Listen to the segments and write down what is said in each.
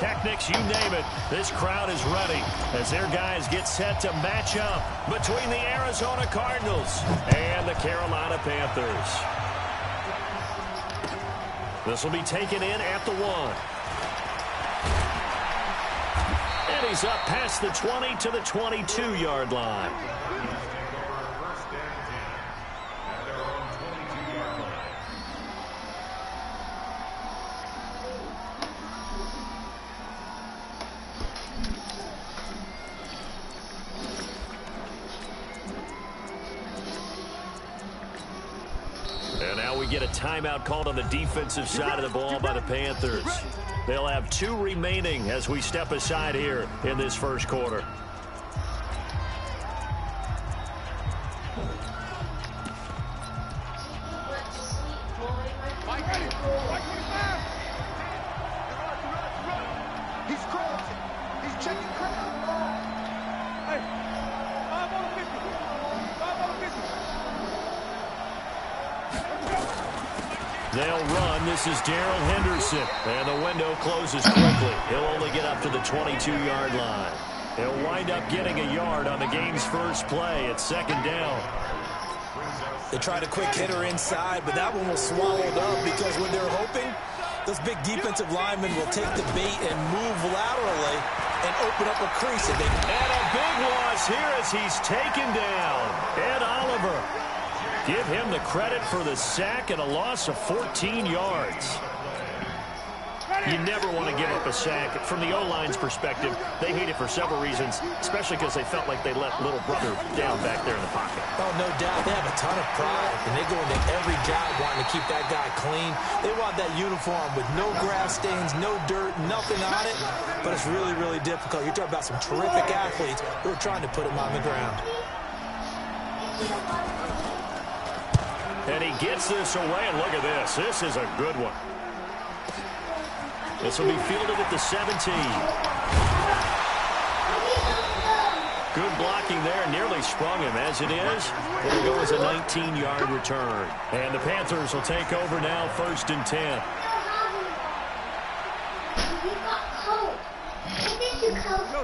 Techniques, you name it, this crowd is ready as their guys get set to match up between the Arizona Cardinals and the Carolina Panthers. This will be taken in at the 1. And he's up past the 20 to the 22-yard line. Get a timeout called on the defensive side of the ball by the Panthers. They'll have 2 remaining as we step aside here in this first quarter. They'll run. This is Darrell Henderson. And the window closes quickly. He'll only get up to the 22-yard line. He'll wind up getting a yard on the game's first play at 2nd down. They tried a quick hitter inside, but that one was swallowed up because when they're hoping, those big defensive linemen will take the bait and move laterally and open up a crease. And a big loss here as he's taken down. Ed Oliver. Give him the credit for the sack and a loss of 14 yards. You never want to give up a sack. From the O-line's perspective, they hate it for several reasons, especially because they felt like they let little brother down back there in the pocket. Oh, no doubt. They have a ton of pride, and they go into every job wanting to keep that guy clean. They want that uniform with no grass stains, no dirt, nothing on it, but it's really, really difficult. You're talking about some terrific athletes who are trying to put him on the ground. And he gets this away, and look at this. This is a good one. This will be fielded at the 17. Good blocking there. Nearly sprung him. As it is, it'll go as a 19-yard return. And the Panthers will take over now, 1st and 10.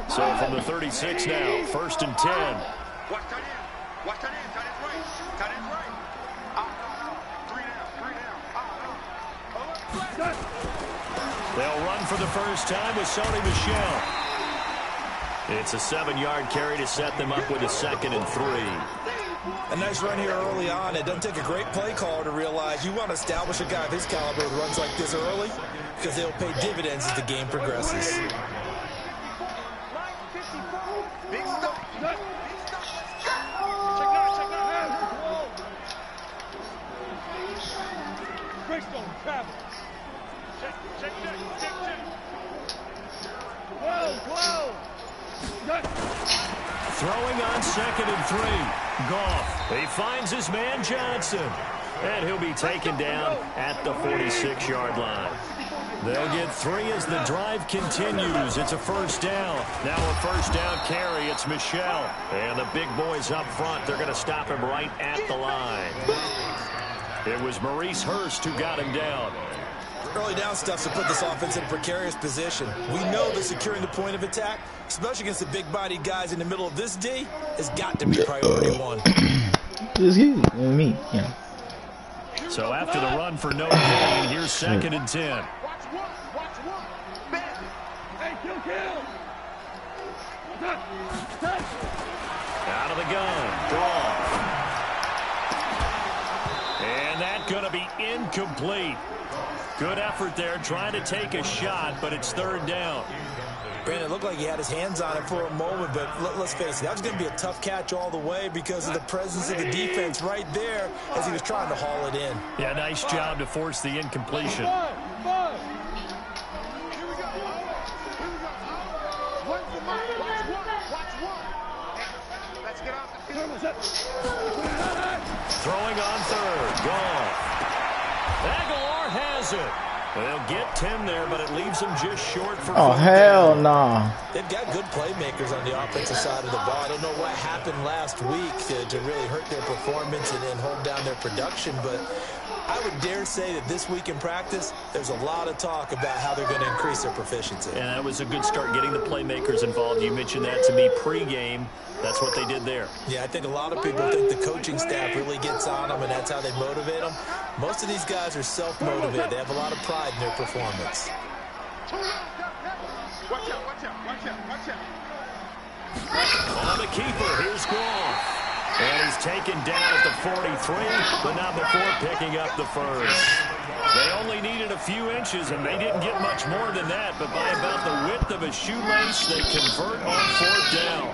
So from the 36 now, 1st and 10. They'll run for the first time with Sony Michel. It's a 7-yard carry to set them up with a 2nd and 3. A nice run here early on. It doesn't take a great play caller to realize you want to establish a guy of his caliber with runs like this early because they'll pay dividends as the game progresses. Throwing on 2nd and 3. Goff. He finds his man Johnson. And he'll be taken down at the 46-yard line. They'll get 3 as the drive continues. It's a 1st down. Now a 1st down carry. It's Michel. And the big boys up front, they're going to stop him right at the line. It was Maurice Hurst who got him down. Early down stuff to put this offense in a precarious position. We know that securing the point of attack, especially against the big-bodied guys in the middle of this D, has got to be priority 1. This is me, yeah. So after the run for no gain, here's 2nd and 10. Out of the gun, Goff. And that's going to be incomplete. Good effort there, trying to take a shot, but it's 3rd down. Brandon, it looked like he had his hands on it for a moment, but let's face it, that was going to be a tough catch all the way because of the presence of the defense right there as he was trying to haul it in. Yeah, nice job to force the incompletion. Throwing on 3rd, Goff. Aguilar has it. They'll get 10 there, but it leaves them just short for. Oh, hell no. Nah. They've got good playmakers on the offensive side of the ball. I don't know what happened last week to really hurt their performance and hold down their production, but I would dare say that this week in practice, there's a lot of talk about how they're going to increase their proficiency. And that was a good start, getting the playmakers involved. You mentioned that to me pregame. That's what they did there. Yeah, I think a lot of people think the coaching staff really gets on them, and that's how they motivate them. Most of these guys are self-motivated. They have a lot of pride in their performance. Watch out, watch out, watch out, watch out. On the keeper, here's Goff. And he's taken down at the 43, but not before picking up the first. They only needed a few inches, and they didn't get much more than that, but by about the width of a shoelace, they convert on 4th down.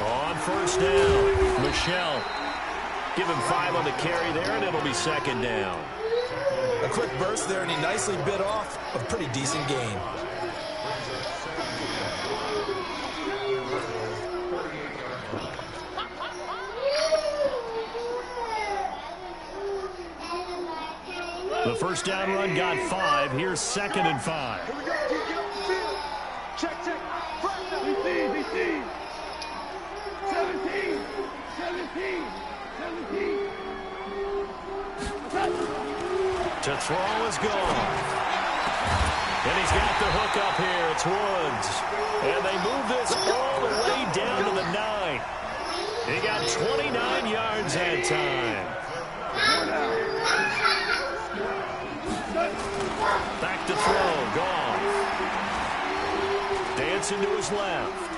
On 1st down, Michelle. Give him 5 on the carry there, and it'll be 2nd down. A quick burst there, and he nicely bit off a pretty decent gain. The 1st down run got 5. Here's 2nd and 5. Here we go, get off the field. Check, check. First down. 17. 17. 17. 17. To throw is gone. And he's got the hook up here. It's Woods. And they move this all the way down to the 9. He got 29 yards that time. Back to throw. Goff. Dancing to his left.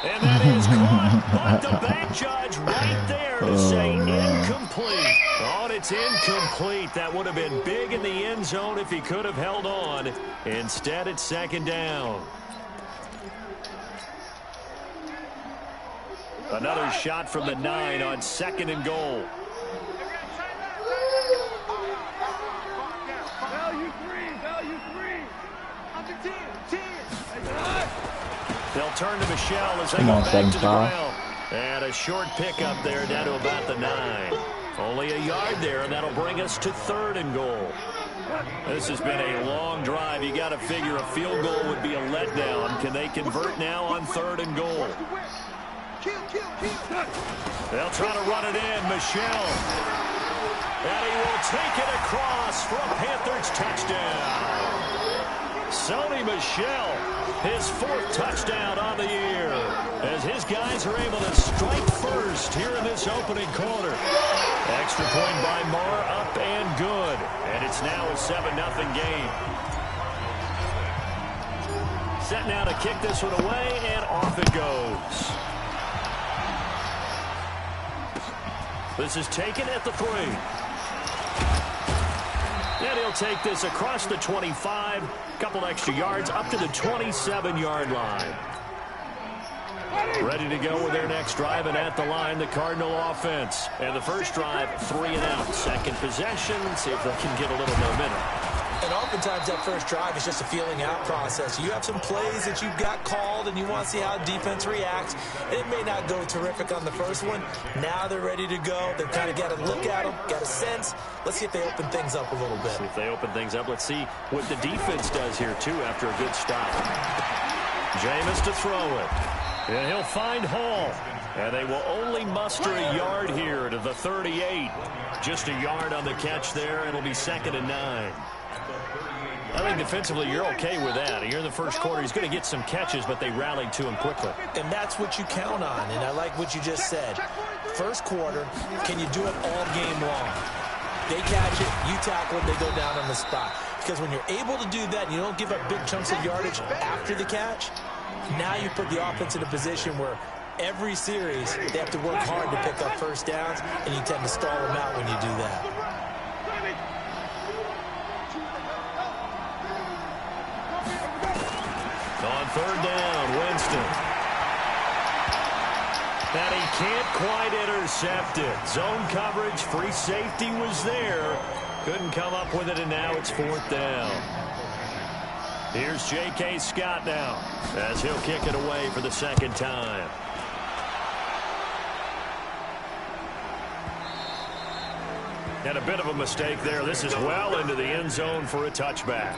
And that is caught, but the back judge right there to say incomplete. Oh, it's incomplete. That would have been big in the end zone if he could have held on. Instead, it's 2nd down. Another shot from the 9 on 2nd and goal. Value 3. Value 3. Up to 10. 10. They'll turn to Michelle as they Come go on, back to the 75. ground. And a short pickup there down to about the 9. Only a yard there, and that'll bring us to 3rd and goal. This has been a long drive. You got to figure a field goal would be a letdown. Can they convert now on 3rd and goal? They'll try to run it in. Michelle. And he will take it across for a Panthers touchdown. Sony Michel, his 4th touchdown on the year, as his guys are able to strike first here in this opening quarter. Extra point by Marr, up and good. And it's now a 7-0 game. Set now to kick this one away, and off it goes. This is taken at the 3. And he'll take this across the 25, couple extra yards, up to the 27-yard line. Ready to go with their next drive, and at the line, the Cardinal offense. And the first drive, 3 and out. Second possession, see if they can get a little momentum. And oftentimes that first drive is just a feeling out process. You have some plays that you've got called and you want to see how defense reacts. And it may not go terrific on the first one. Now they're ready to go. They've kind of got to look at them, got a sense. Let's see if they open things up a little bit. See if they open things up. Let's see what the defense does here, too, after a good stop. Jameis to throw it. And he'll find Hall. And they will only muster a yard here to the 38. Just a yard on the catch there. It'll be 2nd and 9. I think defensively you're okay with that. Here in the first quarter, he's going to get some catches, but they rallied to him quickly. And that's what you count on, and I like what you just said. First quarter, can you do it all game long? They catch it, you tackle it, they go down on the spot. Because when you're able to do that and you don't give up big chunks of yardage after the catch, now you put the offense in a position where every series they have to work hard to pick up first downs, and you tend to stall them out when you do that. On 3rd down, Winston. And he can't quite intercept it. Zone coverage, free safety was there. Couldn't come up with it, and now it's 4th down. Here's J.K. Scott now, as he'll kick it away for the 2nd time. And a bit of a mistake there. This is well into the end zone for a touchback.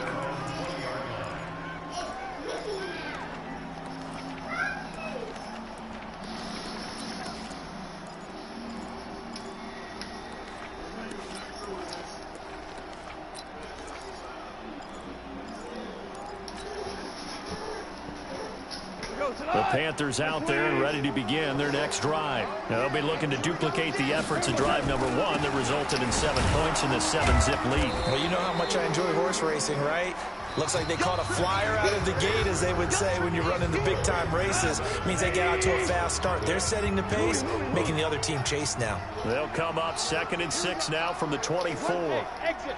The Panthers out there and ready to begin their next drive. Now, they'll be looking to duplicate the efforts of drive number 1 that resulted in 7 points in the 7-zip lead. Well, you know how much I enjoy horse racing, right? Looks like they caught a flyer out of the gate, as they would say when you're running the big-time races. It means they get out to a fast start. They're setting the pace, making the other team chase now. They'll come up 2nd and 6 now from the 24. Exit.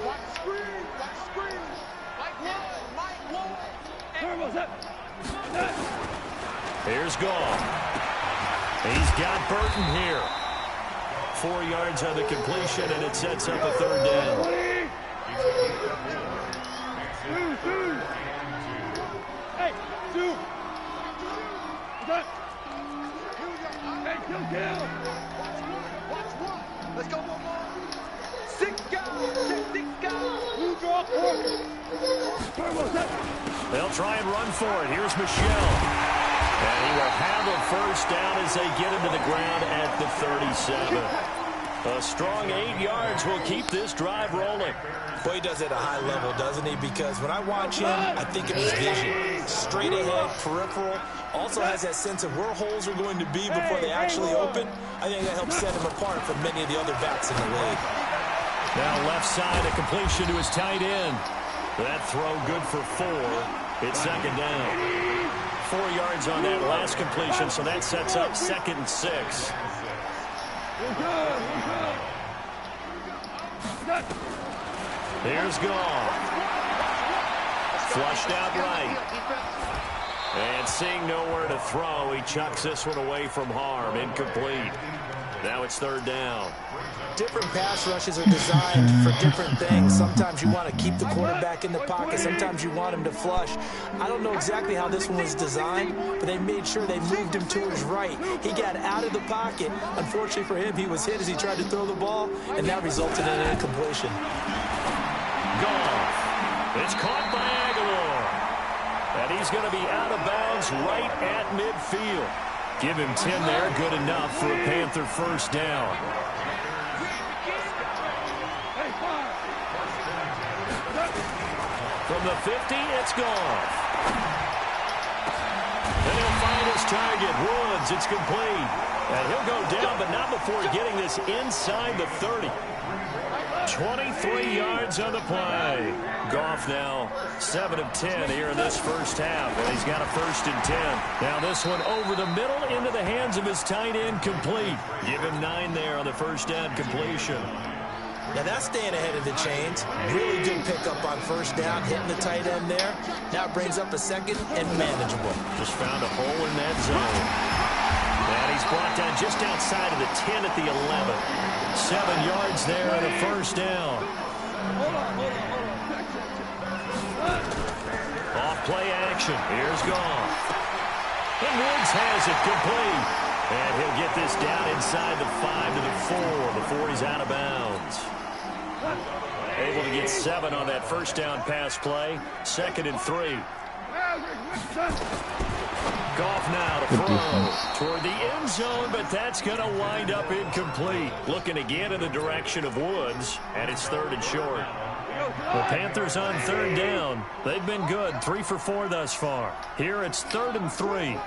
Watch screen. Watch screen. Mike Lloyd. Turbo's up. Here's Goff. He's got Burton here. 4 yards on the completion, and it sets up a 3rd down. Hey, two. Hey, kill. Watch one. Let's go one more. 6 guys. Check 6 guys. Blue draw 4. Turbo's up. They'll try and run for it. Here's Michelle. And he will have a 1st down as they get him to the ground at the 37. A strong 8 yards will keep this drive rolling. Boy, he does it at a high level, doesn't he? Because when I watch him, I think of his vision. Straight ahead, peripheral. Also has that sense of where holes are going to be before they actually open. I think that helps set him apart from many of the other backs in the league. Now left side, a completion to his tight end. That throw good for 4. It's 2nd down. 4 yards on that last completion, so that sets up 2nd and 6. Here's Goff. Flushed out right. And seeing nowhere to throw, he chucks this one away from harm. Incomplete. Now it's 3rd down. Different pass rushes are designed for different things. Sometimes you want to keep the quarterback in the pocket. Sometimes you want him to flush. I don't know exactly how this one was designed, but they made sure they moved him to his right. He got out of the pocket. Unfortunately for him, he was hit as he tried to throw the ball, and that resulted in an incompletion. Goff. It's caught by Aguilar. And he's going to be out of bounds right at midfield. Give him 10 there, good enough for a Panther 1st down. From the 50, it's Goff. And he'll find his target, Woods. It's complete. And he'll go down, but not before getting this inside the 30. 23 yards on the play. Goff now 7 of 10 here in this 1st half, and he's got a 1st and 10. Now this one over the middle into the hands of his tight end, complete. Give him 9 there on the 1st down completion. Now that's staying ahead of the chains. Really good pickup on 1st down, hitting the tight end there. Now it brings up a 2nd and manageable. Just found a hole in that zone. And he's brought down just outside of the 10 at the 11. 7 yards there and a 1st down. Off play action. Here's Goff. And Woods has it complete. And he'll get this down inside the 5 to the 4 before he's out of bounds. Able to get 7 on that 1st down pass play. 2nd and 3. Goff now to throw toward the end zone, but that's going to wind up incomplete. Looking again in the direction of Woods, and it's 3rd and short. The Panthers on 3rd down. They've been good, 3 for 4 thus far. Here it's 3rd and 3.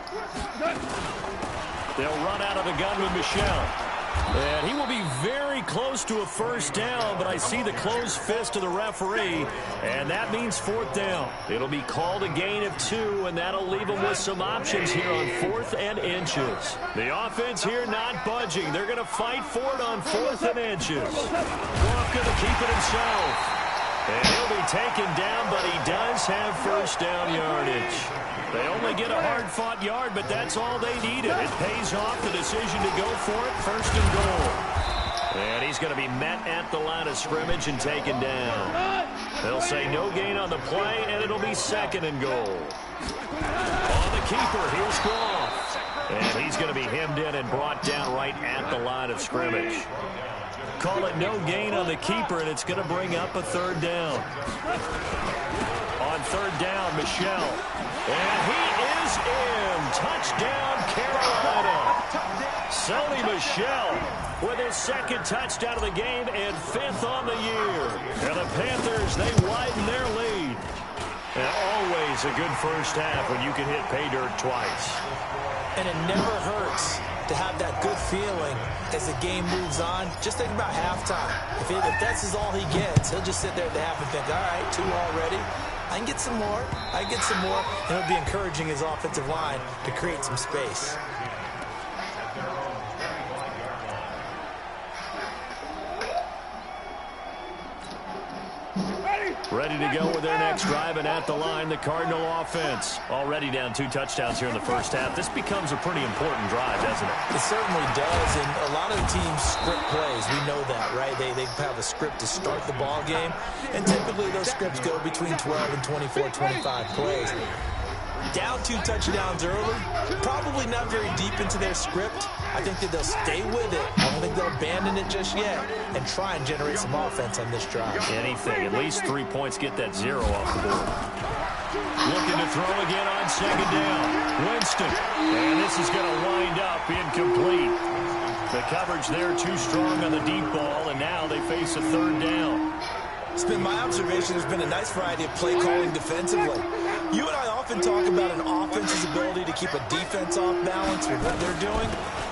They'll run out of the gun with Michelle. And he will be very close to a 1st down, but I see the closed fist of the referee, and that means 4th down. It'll be called a gain of 2, and that'll leave them with some options here on 4th and inches. The offense here not budging. They're going to fight for it on 4th and inches. Goff going to keep it himself. And he'll be taken down, but he does have 1st down yardage. They only get a hard-fought yard, but that's all they needed. It pays off the decision to go for it, 1st and goal. And he's going to be met at the line of scrimmage and taken down. They'll say no gain on the play, and it'll be 2nd and goal. On the keeper, here's Goff. And he's going to be hemmed in and brought down right at the line of scrimmage. call it no gain on the keeper, and it's going to bring up a third down. On third down, Michel. And he is in. Touchdown, Carolina. Sony Michel with his second touchdown of the game and 5th on the year. And the Panthers, they widen their lead. And always a good first half when you can hit pay dirt twice. And it never hurts to have that good feeling as the game moves on. Just think about halftime. If that's all he gets, he'll just sit there at the half and think, all right, 2 already. I can get some more. I can get some more. And it'll be encouraging his offensive line to create some space. Ready to go with their next drive, and at the line, the Cardinal offense. Already down 2 touchdowns here in the first half. This becomes a pretty important drive, doesn't it? It certainly does, and a lot of the teams script plays. We know that, right? They have a script to start the ball game, and typically those scripts go between 12 and 24, 25 plays. Down 2 touchdowns early, probably not very deep into their script. I think that they'll stay with it. I don't think they'll abandon it just yet and try and generate some offense on this drive. Anything. At least 3 points, get that 0 off the board. Looking to throw again on second down. Winston. And this is going to wind up incomplete. The coverage there too strong on the deep ball, and now they face a third down. It's been my observation there's been a nice variety of play calling defensively. You and I often talk about an offense's ability to keep a defense off balance with what they're doing.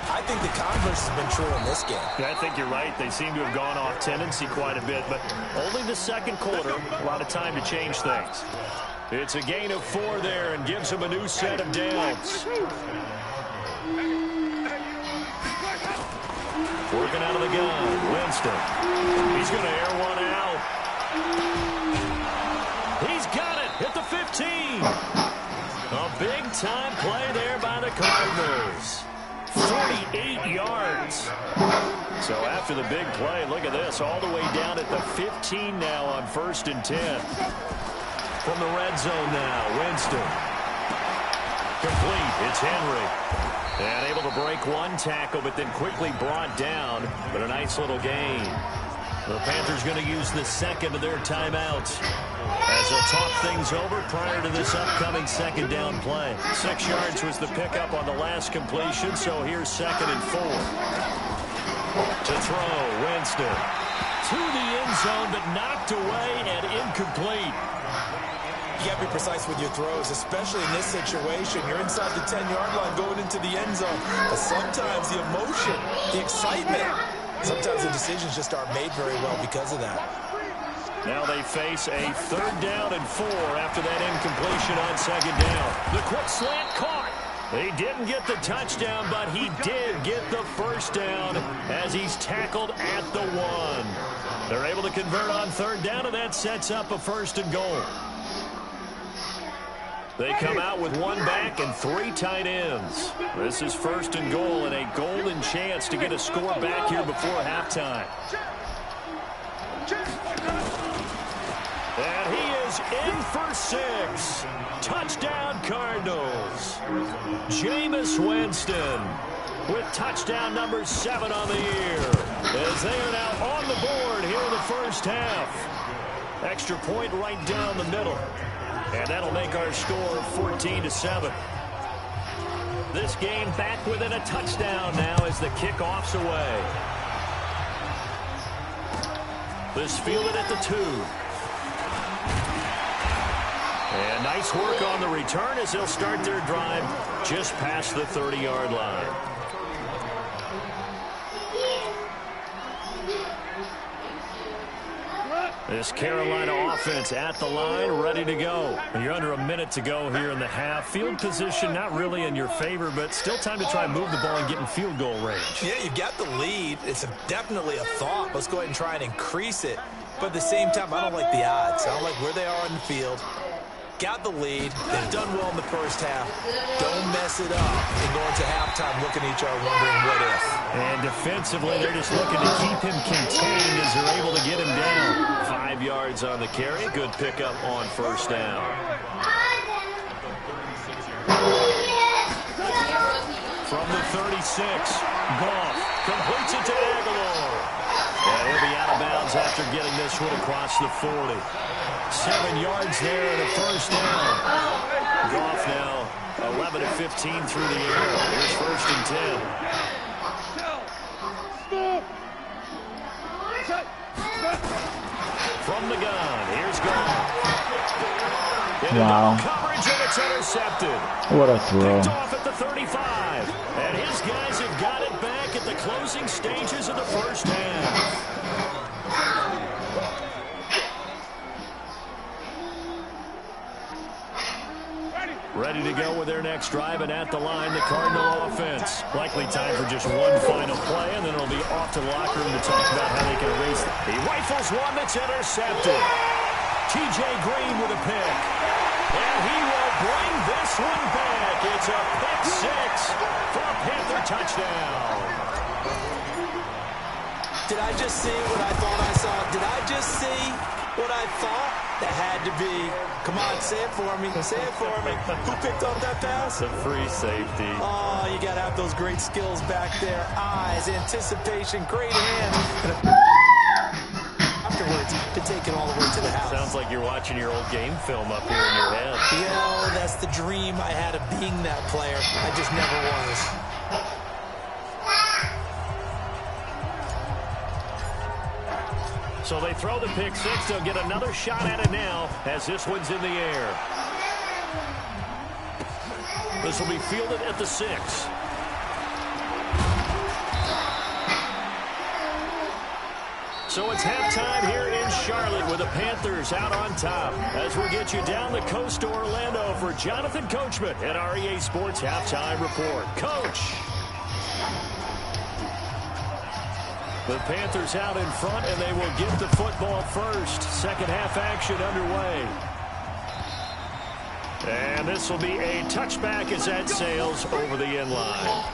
I think the converse has been true in this game. I think you're right. They seem to have gone off tendency quite a bit, but only the second quarter. A lot of time to change things. It's a gain of 4 there and gives them a new set of downs. Working out of the gun, Winston. He's going to air one out. He's got it at the 15. A big-time play there by the Cardinals. 48 yards. So after the big play, look at this, all the way down at the 15 now on 1st and 10. From the red zone now, Winston. Complete, it's Henry. And able to break 1 tackle, but then quickly brought down. But a nice little gain. The Panthers going to use the second of their timeouts as they'll talk things over prior to this upcoming second down play. 6 yards was the pickup on the last completion, so here's 2nd and 4. To throw, Winston. To the end zone, but knocked away and incomplete. You got to be precise with your throws, especially in this situation. You're inside the 10-yard line going into the end zone. But sometimes the emotion, the excitement, sometimes the decisions just aren't made very well because of that. Now they face a 3rd down and 4 after that incompletion on 2nd down. The quick slant caught. He didn't get the touchdown, but he did get the first down as he's tackled at the 1. They're able to convert on 3rd down, and that sets up a 1st and goal. They come out with 1 back and 3 tight ends. This is 1st and goal and a golden chance to get a score back here before halftime. And he is in for 6. Touchdown Cardinals. Jameis Winston with touchdown number 7 on the year as they are now on the board here in the first half. Extra point right down the middle. And that'll make our score 14-7. This game back within a touchdown now as the kickoff's away. This fielded at the 2. And nice work on the return as they'll start their drive just past the 30-yard line. This Carolina offense at the line, ready to go. You're under a minute to go here in the half. Field position not really in your favor, but still time to try and move the ball and get in field goal range. Yeah, you've got the lead. It's definitely a thought. Let's go ahead and try and increase it. But at the same time, I don't like the odds. I don't like where they are on the field. Got the lead. They've done well in the first half. Don't mess it up and go into halftime looking at each other wondering what if. And defensively, they're just looking to keep him contained as they're able to get him down. 5 yards on the carry. Good pickup on 1st down. From the 36, Goff completes it to Aguilar. And he'll be out of bounds after getting this one across the 40. 7 yards there and a first down. Goff now 11 of 15 through the air. Here's 1st and 10. From the gun, here's Goff. Wow. Coverage, and it's intercepted. What a throw. Picked off at the 35. And his guys have got it back at the closing stages of the first half. Ready to go with their next drive, and at the line, the Cardinal offense. Likely time for just one final play, and then it'll be off to the locker room to talk about how they can erase it. He rifles one that's intercepted. T.J. Green with a pick. And he will bring this one back. It's a pick 6 for a Panther touchdown. Did I just see what I thought I saw? Did I just see what I thought? That had to be. Come on, say it for me. Say it for me. Who picked up that pass? The free safety. Oh, you got to have those great skills back there. Eyes, anticipation, great hands. Afterwards, to take it all the way to the house. Sounds like you're watching your old game film up here in your head. Yeah, that's the dream I had of being that player. I just never was. So they throw the pick 6. They'll get another shot at it now as this one's in the air. This will be fielded at the 6. So it's halftime here in Charlotte with the Panthers out on top. As we get you down the coast to Orlando for Jonathan Coachman at our EA Sports Halftime Report. Coach! The Panthers out in front, and they will get the football first. Second half action underway. And this will be a touchback as that sails over the end line.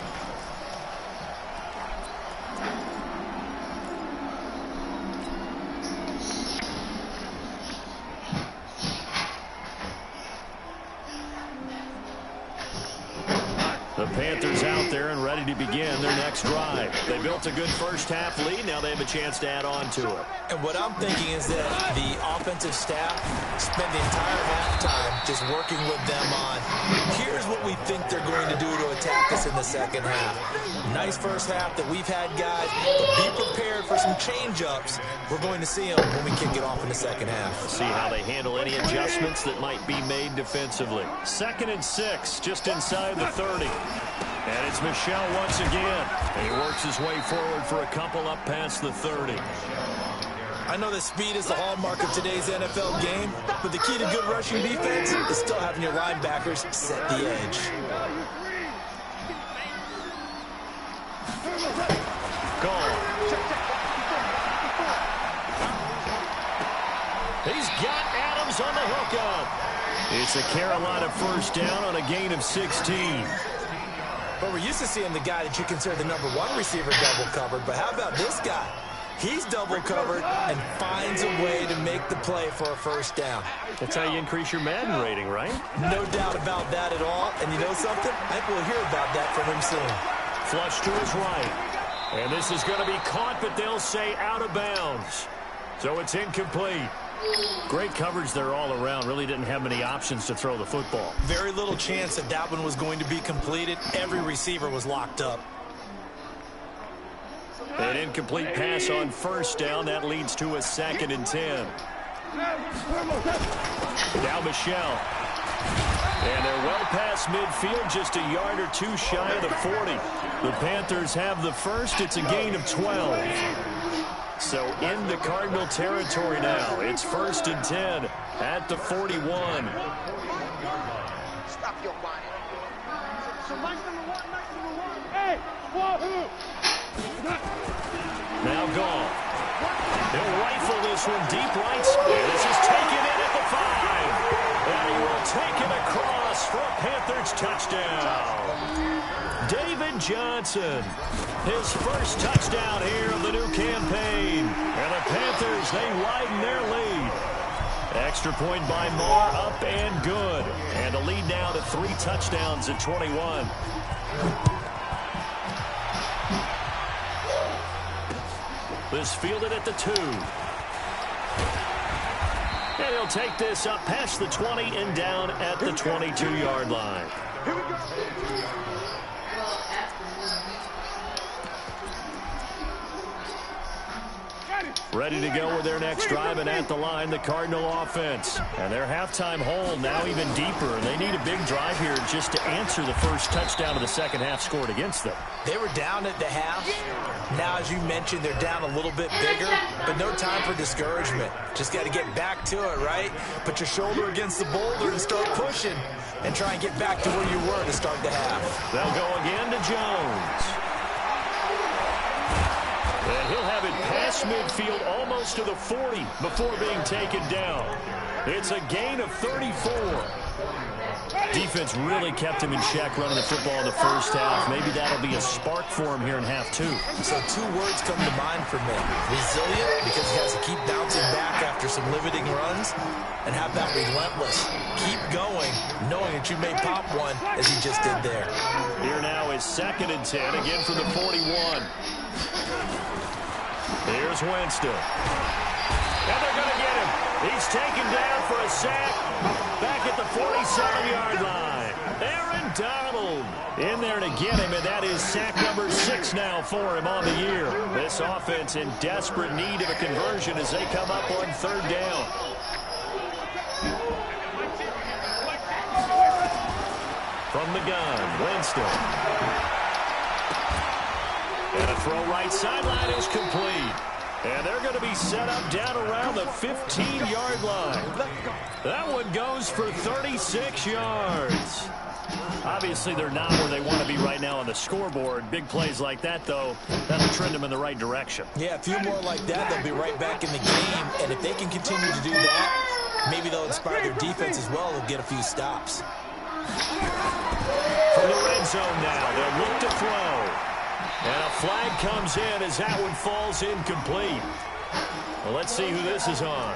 The Panthers out there and ready to begin their next drive. They built a good first half lead. Now they have a chance to add on to it. And what I'm thinking is that the offensive staff spent the entire halftime just working with them on, here's what we think they're going to do to attack us in the second half. Nice first half that we've had, guys, but be prepared for some change-ups. We're going to see them when we kick it off in the second half. See how they handle any adjustments that might be made defensively. 2nd and 6, just inside the 30. And it's Michel once again. And he works his way forward for a couple up past the 30. I know that speed is the hallmark of today's NFL game, but the key to good rushing defense is still having your linebackers set the edge. Gone. He's got Adams on the hookup. It's a Carolina first down on a gain of 16. But we're used to seeing the guy that you consider the #1 receiver double covered. But how about this guy? He's double covered and finds a way to make the play for a first down. That's how you increase your Madden rating, right? No doubt about that at all. And you know something? I think we'll hear about that from him soon. Flush to his right. And this is going to be caught, but they'll say out of bounds. So it's incomplete. Great coverage there all around. Really didn't have many options to throw the football. Very little chance that that one was going to be completed. Every receiver was locked up. An incomplete pass on first down. That leads to a 2nd and 10. Now Michel. And they're well past midfield, just a yard or two shy of the 40. The Panthers have the first. It's a gain of 12. So into Cardinal territory now. It's 1st and 10 at the 41. Stop your body. So #1. Hey, wahoo! Now Goff. He'll rifle this one deep right. And this is taken in at the 5. And he will take it across for a Panthers touchdown. David Johnson, his first touchdown here of the new campaign. And the Panthers, they widen their lead. Extra point by Moore, up and good. And the lead now to 3 touchdowns at 21. This fielded at the 2. And he'll take this up past the 20 and down at the 22-yard line. Here we go. Ready to go with their next drive, and at the line, the Cardinal offense. And their halftime hole now even deeper. They need a big drive here just to answer the first touchdown of the second half scored against them. They were down at the half. Now, as you mentioned, they're down a little bit bigger, but no time for discouragement. Just got to get back to it, right? Put your shoulder against the boulder and start pushing and try and get back to where you were to start the half. They'll go again to Jones. And he'll have it past midfield almost to the 40 before being taken down. It's a gain of 34. Defense really kept him in check running the football in the first half. Maybe that'll be a spark for him here in half 2. So 2 words come to mind for me. Resilient, because he has to keep bouncing back after some limiting runs. And how about relentless? Keep going, knowing that you may pop one as he just did there. Here now is 2nd and 10, again from the 41. Here's Winston. And they're going to get him. He's taken down for a sack back at the 47-yard line. Aaron Donald in there to get him, and that is sack number 6 now for him on the year. This offense in desperate need of a conversion as they come up on 3rd down. From the gun, Winston. And a throw right sideline is complete. And they're going to be set up down around the 15-yard line. That one goes for 36 yards. Obviously, they're not where they want to be right now on the scoreboard. Big plays like that, though, that'll trend them in the right direction. Yeah, a few more like that, they'll be right back in the game. And if they can continue to do that, maybe they'll inspire their defense as well. They'll get a few stops. From the red zone now, they'll look to throw. And a flag comes in as that one falls incomplete. Well, let's see who this is on.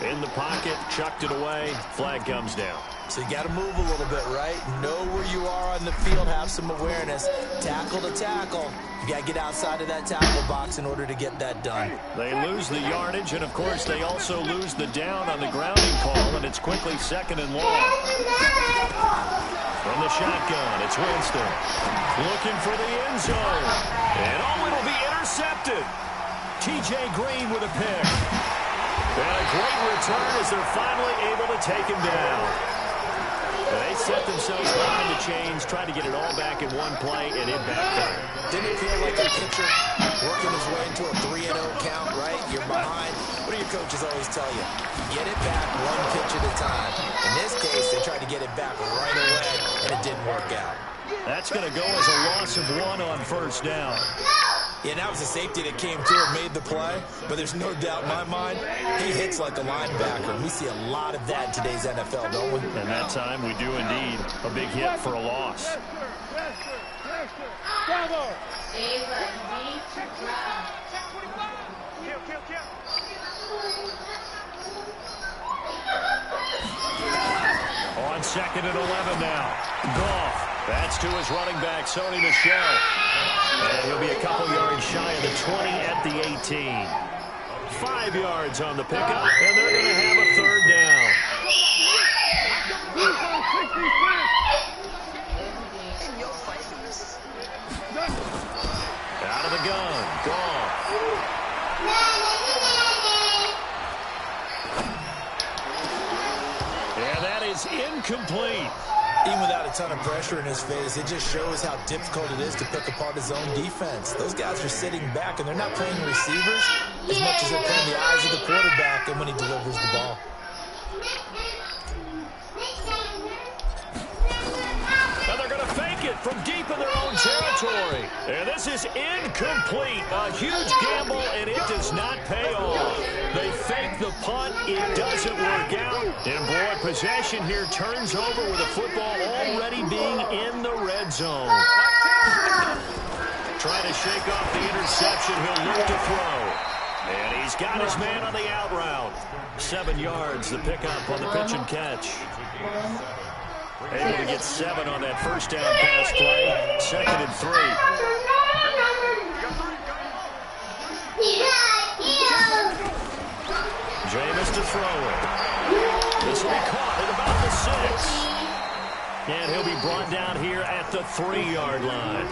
In the pocket, chucked it away, flag comes down. So you got to move a little bit, right? Know where you are on the field, have some awareness. Tackle to tackle. You got to get outside of that tackle box in order to get that done. They lose the yardage, and of course they also lose the down on the grounding call, and it's quickly 2nd and long. From the shotgun, it's Winston. Looking for the end zone. And it'll be intercepted. T.J. Green with a pick. And a great return as they're finally able to take him down. They set themselves behind the chains, tried to get it all back in one play, and it backfired. Didn't it feel like a pitcher working his way into a 3-0 count, right? You're behind. What do your coaches always tell you? Get it back one pitch at a time. In this case, they tried to get it back right away, and it didn't work out. That's going to go as a loss of 1 on 1st down. Yeah, that was a safety that came through and made the play, but there's no doubt in my mind, he hits like a linebacker. We see a lot of that in today's NFL, don't we? And that time we do indeed. A big hit for a loss. On 2nd and 11 now. Goff. That's to his running back, Sony Michel. And he'll be a couple yards shy of the 20 at the 18. 5 yards on the pickup, and they're going to have a 3rd down. Out of the gun, Goff. And that is incomplete. Even without a ton of pressure in his face, it just shows how difficult it is to pick apart his own defense. Those guys are sitting back, and they're not playing receivers as much as they're playing the eyes of the quarterback and when he delivers the ball. And they're going to fake it from deep in their own territory. And this is incomplete. A huge gamble, and it does not pay off. They fake the punt. It doesn't work out. And, boy, possession here turns over with the football already being in the red zone. Trying to shake off the interception. He'll look to throw. And he's got his man on the out route. 7 yards, the pickup on the pitch and catch. Able to get 7 on that first down pass play. 2nd and 3. Jameis to throw it. This will be caught at about the 6. And he'll be brought down here at the 3-yard line.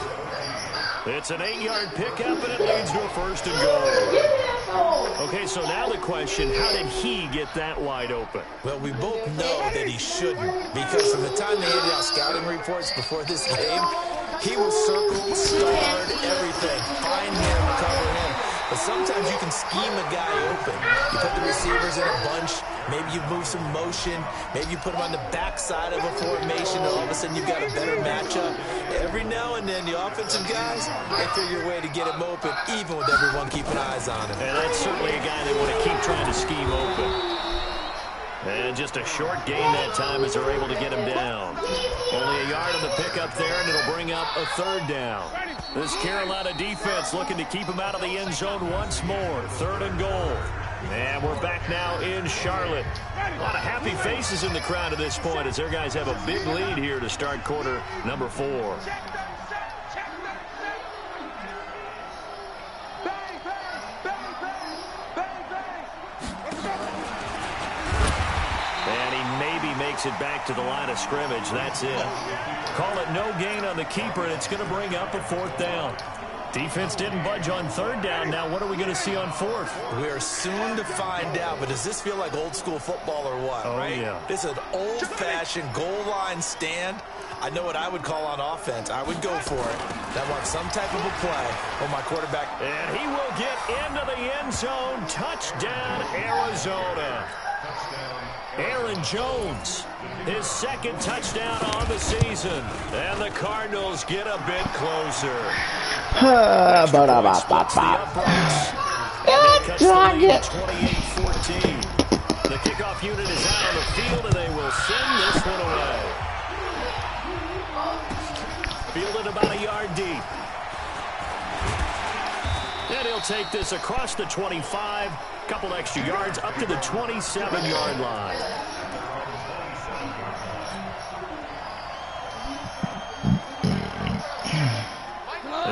It's an 8-yard pickup, and it leads to a 1st and goal. Okay, so now the question, how did he get that wide open? Well, we both know that he shouldn't, because from the time they handed out scouting reports before this game, he was circled, starred, everything. Find him, cover him. But sometimes you can scheme a guy open. You put the receivers in a bunch. Maybe you move some motion. Maybe you put them on the backside of a formation. And all of a sudden, you've got a better matchup. Every now and then, the offensive guys, they figure a way to get him open, even with everyone keeping eyes on him. And that's certainly a guy they want to keep trying to scheme open. And just a short gain that time as they're able to get him down. Only a yard on the pickup there, and it'll bring up a 3rd down. This Carolina defense looking to keep him out of the end zone once more. 3rd and goal. And we're back now in Charlotte. A lot of happy faces in the crowd at this point as their guys have a big lead here to start quarter number 4. Makes it back to the line of scrimmage. That's it. Call it no gain on the keeper, and it's going to bring up a 4th down. Defense didn't budge on 3rd down. Now what are we going to see on 4th? We're soon to find out, but does this feel like old school football or what? Oh, right? Yeah. This is an old-fashioned goal line stand. I know what I would call on offense. I would go for it. That marks some type of a play on my quarterback. And he will get into the end zone. Touchdown, Arizona. Aaron Jones, his 2nd touchdown on the season. And the Cardinals get a bit closer. Drag it. 28-14. The kickoff unit is out on the field, and they will send this one away. Fielded about a yard deep. And he'll take this across the 25. Couple extra yards up to the 27-yard line.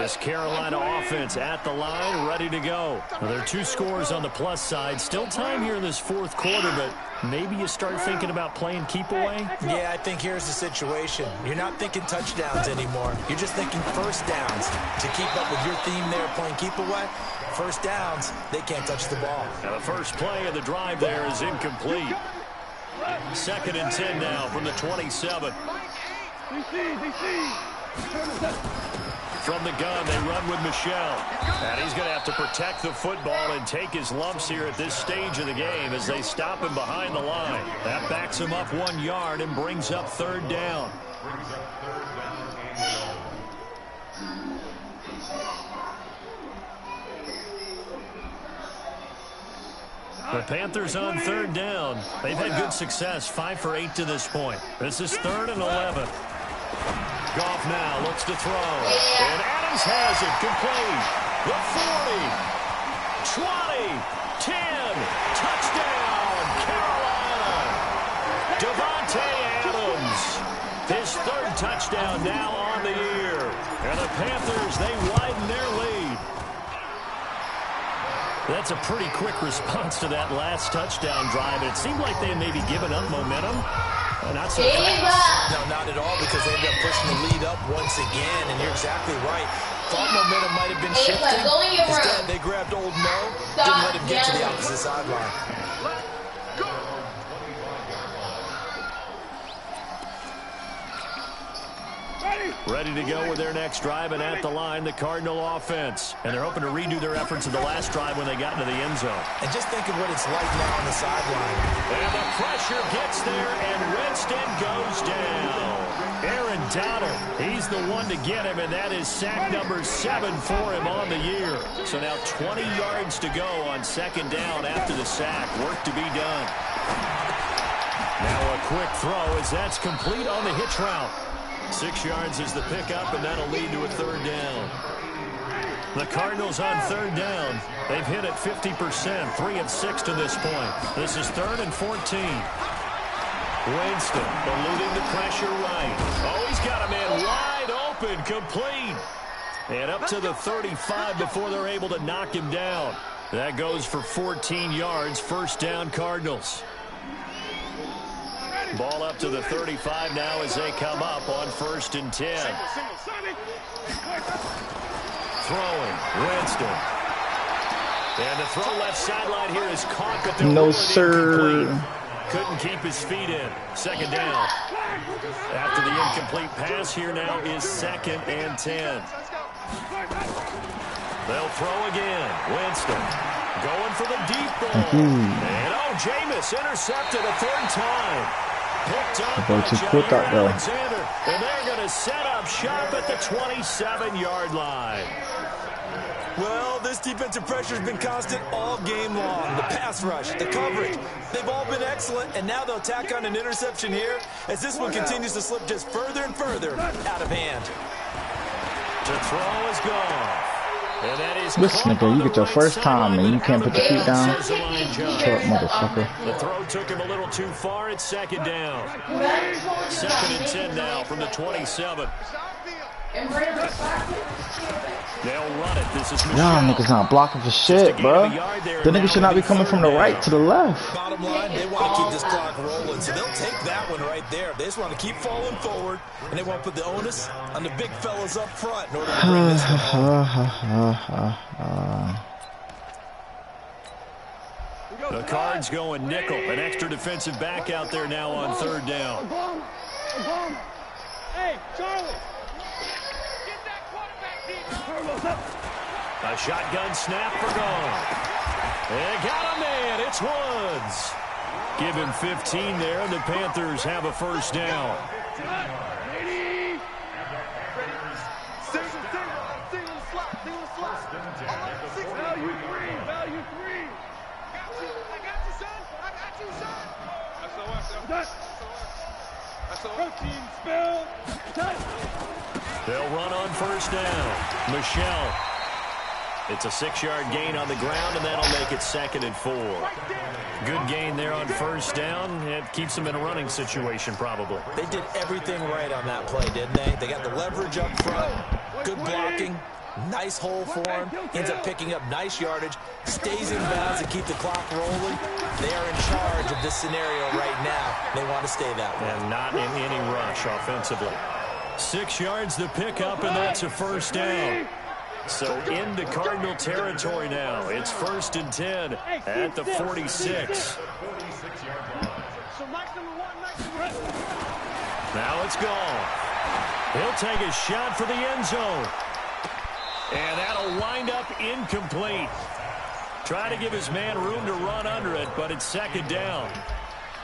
This Carolina offense at the line, ready to go. Well, there are 2 scores on the plus side. Still time here in this 4th quarter, but maybe you start thinking about playing keep away? Yeah, I think here's the situation. You're not thinking touchdowns anymore. You're just thinking 1st downs. To keep up with your theme there, playing keep away, 1st downs, they can't touch the ball. Now the first play of the drive there is incomplete. 2nd and 10 now from the 27. From the gun, they run with Michel. And he's going to have to protect the football and take his lumps here at this stage of the game as they stop him behind the line. That backs him up 1 yard and brings up 3rd down. The Panthers on 3rd down. They've had good success, 5 for 8 to this point. This is 3rd and 11. Goff now looks to throw. And Adams has it complete. The 40, 20, 10, touchdown, Carolina. Devontae Adams, his 3rd touchdown now on the year. And the Panthers, they widen their lead. That's a pretty quick response to that last touchdown drive. And it seemed like they had maybe given up momentum. Not so fast. No, not at all, because they ended up pushing the lead up once again, and you're exactly right. Thought momentum might have been shifting. Instead, they grabbed Old Mo, didn't let him get to the opposite sideline. Ready to go with their next drive, and at the line, the Cardinal offense. And they're hoping to redo their efforts in the last drive when they got into the end zone. And just think of what it's like now on the sideline. And the pressure gets there, and Winston goes down. Aaron Donald, he's the one to get him, and that is sack number 7 for him on the year. So now 20 yards to go on 2nd down after the sack. Work to be done. Now a quick throw as that's complete on the hitch route. 6 yards is the pickup, and that'll lead to a 3rd down. The Cardinals on 3rd down. They've hit it 50%, 3 of 6 to this point. This is 3rd and 14. Winston eluding the pressure right. Oh, he's got a man wide open, complete. And up to the 35 before they're able to knock him down. That goes for 14 yards, first down Cardinals. Ball up to the 35 now as they come up on 1st and 10. Throwing, Winston. And the throw left sideline here is caught, but no, sir. Couldn't keep his feet in. 2nd down. After the incomplete pass, here now is 2nd and 10. They'll throw again. Winston going for the deep ball. And Jameis intercepted a 3rd time. Picked up by Jair Alexander. And they're going to set up shop at the 27-yard line. Well, this defensive pressure has been constant all game long. The pass rush, the coverage, they've all been excellent, and now they'll tack on an interception here as this one continues to slip just further and further out of hand. To throw is gone. And that is this nigga, you get your first time and you can't put your feet down. Short motherfucker. The throw took him a little too far. It's 2nd down. 2nd and 10 now from the 27. They'll run it. This is y'all niggas not blocking for shit, bro. The niggas should not be coming from the right to the left. Bottom line, they want to keep this clock rolling, so they'll take that one right there. They just want to keep falling forward, and they want to put the onus on the big fellas up front in order to bring this one home. The Cards going nickel. An extra defensive back out there now on 3rd down. Hey, Charlie. A shotgun snap for gone. And got a man. It's Woods. Give him 15 there, and the Panthers have a 1st down. Single slot. Value three. I got you, son. That's the protein spill. They'll run on 1st down. Michelle. It's a 6-yard gain on the ground, and that'll make it 2nd and 4. Good gain there on 1st down. It keeps them in a running situation, probably. They did everything right on that play, didn't they? They got the leverage up front, good blocking, nice hole for him, ends up picking up nice yardage, stays in bounds to keep the clock rolling. They are in charge of this scenario right now. They want to stay that way. And not in any rush offensively. 6 yards the pickup, and that's a 1st down. So into Cardinal territory now. It's 1st and 10 at the 46. Now it's gone. He'll take a shot for the end zone. And that'll wind up incomplete. Try to give his man room to run under it, but it's 2nd down.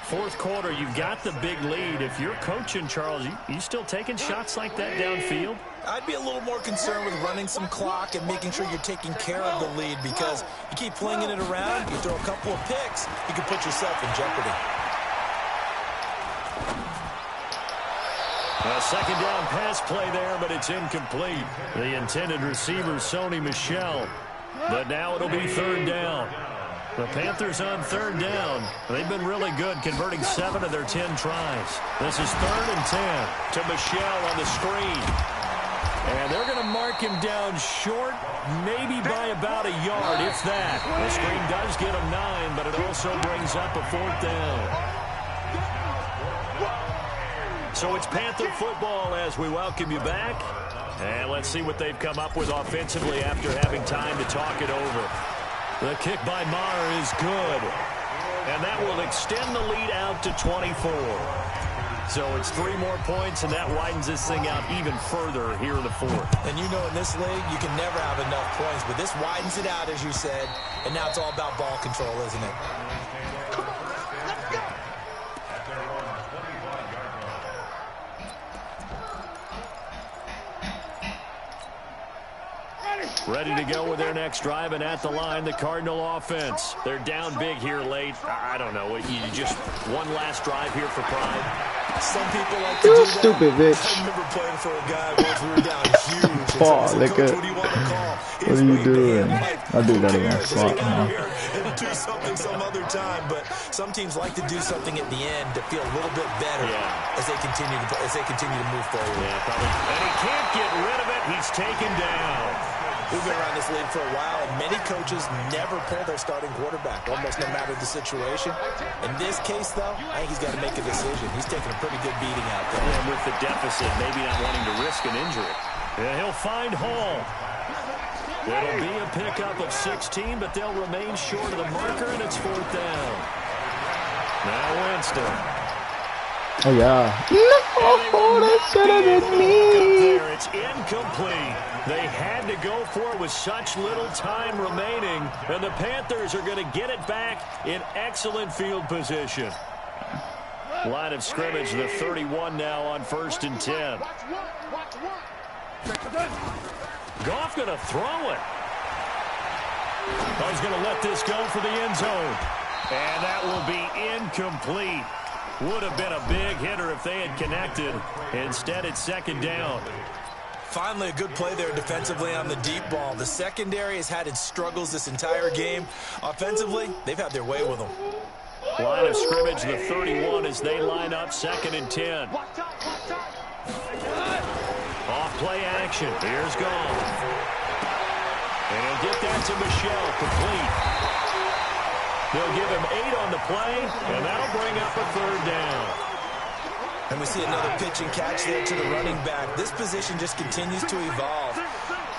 4th quarter, you've got the big lead. If you're coaching, Charles, you still taking shots like that downfield? I'd be a little more concerned with running some clock and making sure you're taking care of the lead, because you keep flinging it around, you throw a couple of picks, you can put yourself in jeopardy. A 2nd down pass play there, but it's incomplete. The intended receiver, Sony Michel. But now it'll be 3rd down. The Panthers on 3rd down. They've been really good, converting 7 of their 10 tries. This is 3rd and 10 to Michel on the screen. And they're going to mark him down short, maybe by about a yard, if that. The screen does get him 9, but it also brings up a 4th down. So it's Panther football as we welcome you back. And let's see what they've come up with offensively after having time to talk it over. The kick by Maher is good. And that will extend the lead out to 24. So it's 3 more points, and that widens this thing out even further here in the 4th. And you know in this league, you can never have enough points, but this widens it out, as you said, and now it's all about ball control, isn't it? Come on, let's go. Ready to go with their next drive, and at the line, the Cardinal offense. They're down big here late. I don't know. You just one last drive here for pride. Some people like to do that. Stupid bitch. I remember playing for a guy once we were down huge. Fall, Coach, what do you want to call? are you doing? I do that again. Fuck, man. And do something some other time, but some teams like to do something at the end to feel a little bit better as they continue to move forward. Yeah, probably. And he can't get rid of it. He's taken down. We've been around this league for a while, and many coaches never pull their starting quarterback, almost no matter the situation. In this case, though, I think he's got to make a decision. He's taking a pretty good beating out there. And with the deficit, maybe not wanting to risk an injury. Yeah, he'll find Hall. It'll be a pickup of 16, but they'll remain short of the marker, and it's 4th down. Now Winston. Oh, yeah. No, that should have been me. It's incomplete. They had to go for it with such little time remaining, and the Panthers are going to get it back in excellent field position. Line of scrimmage, the 31 now on 1st and 10. Goff going to throw it. He's going to let this go for the end zone. And that will be incomplete. Would have been a big hitter if they had connected. Instead, it's 2nd down. Finally, a good play there defensively on the deep ball. The secondary has had its struggles this entire game. Offensively, they've had their way with them. Line of scrimmage, the 31 as they line up 2nd and 10. Off play action. Here's Goff. And he'll get that to Michelle, complete. They'll give him 8 on the play, and that'll bring up a 3rd down. And we see another pitch and catch there to the running back. This position just continues to evolve.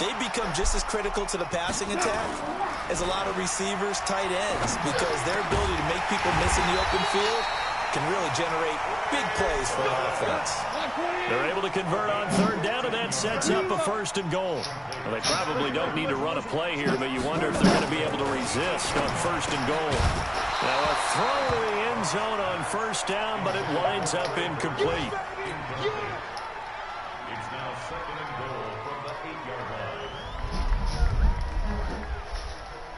They've become just as critical to the passing attack as a lot of receivers, tight ends, because their ability to make people miss in the open field can really generate big plays for an offense. They're able to convert on 3rd down, and that sets up a 1st and goal. Well, they probably don't need to run a play here, but you wonder if they're going to be able to resist on 1st and goal. Now a throw to the end zone on 1st down, but it winds up incomplete. It's now 2nd and goal from the 8-yard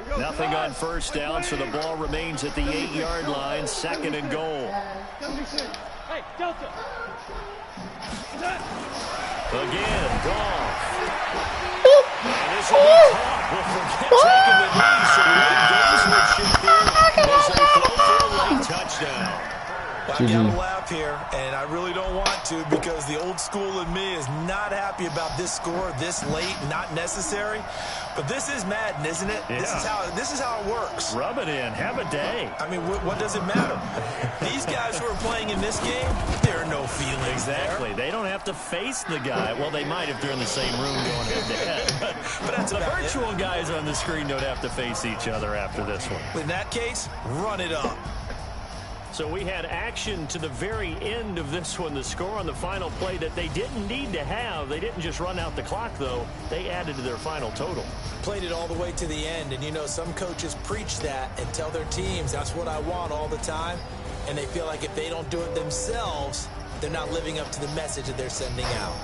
line. Nothing on 1st down, so the ball remains at the 8-yard line, 2nd and goal. Hey, Delta. Again, Goff. And this will be caught. We'll forget taking the knee, so Games should here as they throw for a late touchdown. Well, I got to laugh here, and I really don't want to because the old school in me is not happy about this score this late, not necessary. But this is Madden, isn't it? Yeah. This is how it works. Rub it in. Have a day. I mean, what does it matter? These guys who are playing in this game, there are no feelings Exactly. They don't have to face the guy. Well, they might if they're in the same room going head-to-head. But that's the about virtual guys on the screen don't have to face each other after this one. In that case, run it up. So we had action to the very end of this one. The score on the final play that they didn't need to have. They didn't just run out the clock, though. They added to their final total. Played it all the way to the end. And, you know, some coaches preach that and tell their teams, that's what I want all the time. And they feel like if they don't do it themselves, they're not living up to the message that they're sending out.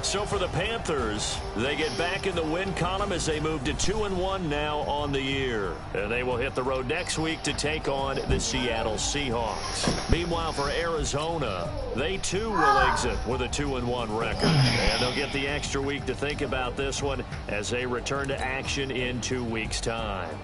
So for the Panthers, they get back in the win column as they move to 2-1 now on the year. And they will hit the road next week to take on the Seattle Seahawks. Meanwhile, for Arizona, they too will exit with a 2-1 record. And they'll get the extra week to think about this one as they return to action in 2 weeks' time.